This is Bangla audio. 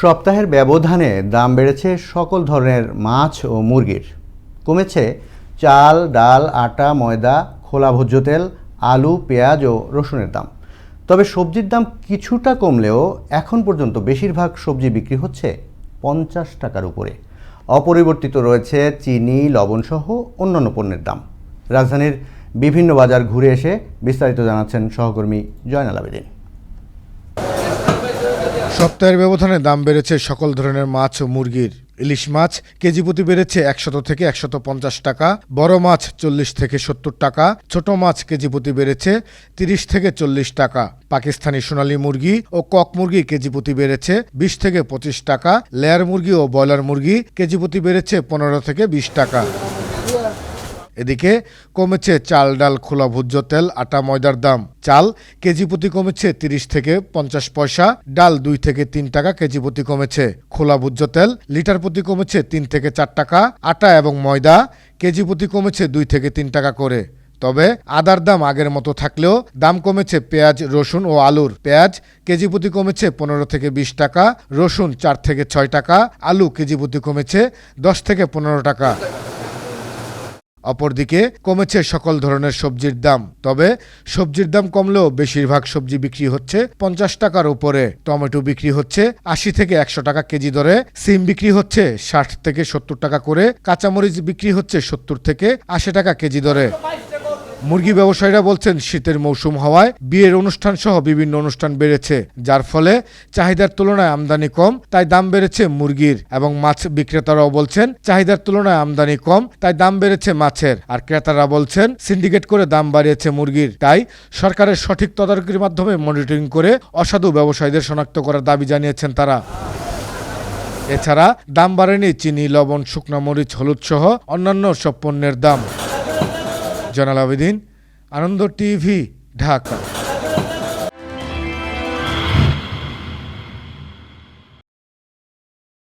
সপ্তাহের ব্যবধানে দাম বেড়েছে সকল ধরনের মাছ ও মুরগির। কমেছে চাল, ডাল, আটা, ময়দা, খোলা ভোজ্য তেল, আলু, পেঁয়াজ ও রসুনের দাম। তবে সবজির দাম কিছুটা কমলেও এখন পর্যন্ত বেশিরভাগ সবজি বিক্রি হচ্ছে 50 টাকার উপরে। অপরিবর্তিত রয়েছে চিনি, লবণসহ অন্যান্য পণ্যের দাম। রাজধানীর বিভিন্ন বাজার ঘুরে এসে বিস্তারিত জানাচ্ছেন সহকর্মী জয়নাল আবেদিন। সপ্তাহের ব্যবধানে দাম বেড়েছে সকল ধরনের মাছ ও মুরগির। ইলিশ মাছ কেজি প্রতি বেড়েছে 100 থেকে 150 টাকা, বড় মাছ 40 থেকে 70 টাকা, ছোট মাছ কেজি প্রতি বেড়েছে 30 থেকে 40 টাকা। পাকিস্তানি সোনালী মুরগি ও কক মুরগি কেজি প্রতি বেড়েছে 20 থেকে 25 টাকা। লেয়ার মুরগি ও ব্রয়লার মুরগি কেজি প্রতি বেড়েছে 15 থেকে 20 টাকা। এদিকে কমেছে চাল, ডাল, খোলা ভোজ্য তেল, আটা, ময়দার দাম। চাল কেজি প্রতি কমেছে 30 থেকে 50 পয়সা, ডাল 2 থেকে 3 টাকা কেজি প্রতি কমেছে, খোলা ভোজ্য তেল লিটার প্রতি কমেছে 3 থেকে 4 টাকা, আটা এবং ময়দা কেজি প্রতি কমেছে 2 থেকে 3 টাকা করে। তবে আদার দাম আগের মতো থাকলেও দাম কমেছে পেঁয়াজ, রসুন ও আলুর। পেঁয়াজ কেজি প্রতি কমেছে 15 থেকে 20 টাকা, রসুন 4 থেকে 6 টাকা, আলু কেজি প্রতি কমেছে 10 থেকে 15 টাকা। অপরদিকে কমেছে সকল ধরনের সবজির দাম। তবে সবজির দাম কমলেও বেশিরভাগ সবজি বিক্রি হচ্ছে 50 টাকার উপরে। টমেটো বিক্রি হচ্ছে 80 থেকে 100 টাকা কেজি দরে, সিম বিক্রি হচ্ছে 60 থেকে 70 টাকা করে, কাঁচামরিচ বিক্রি হচ্ছে 70 থেকে 80 টাকা কেজি দরে। মুরগি ব্যবসায়ীরা বলছেন শীতের মৌসুম হওয়ায় বিয়ের অনুষ্ঠান সহ বিভিন্ন অনুষ্ঠান বেড়েছে, যার ফলে চাহিদার তুলনায় আমদানি কম, তাই দাম বেড়েছে মুরগির। এবং মাছ বিক্রেতারাও বলছেন চাহিদার তুলনায় আমদানি কম, তাই দাম বেড়েছে মাছের। আর ক্রেতারা বলছেন সিন্ডিকেট করে দাম বাড়িয়েছে মুরগির। তাই সরকারের সঠিক তদারকির মাধ্যমে মনিটরিং করে অসাধু ব্যবসায়ীদের শনাক্ত করার দাবি জানিয়েছেন তারা। এছাড়া দাম বাড়েনি চিনি, লবণ, শুকনা মরিচ, হলুদ সহ অন্যান্য সব পণ্যের দাম। জয়নাল আবেদিন, আনন্দ টিভি, ঢাকা।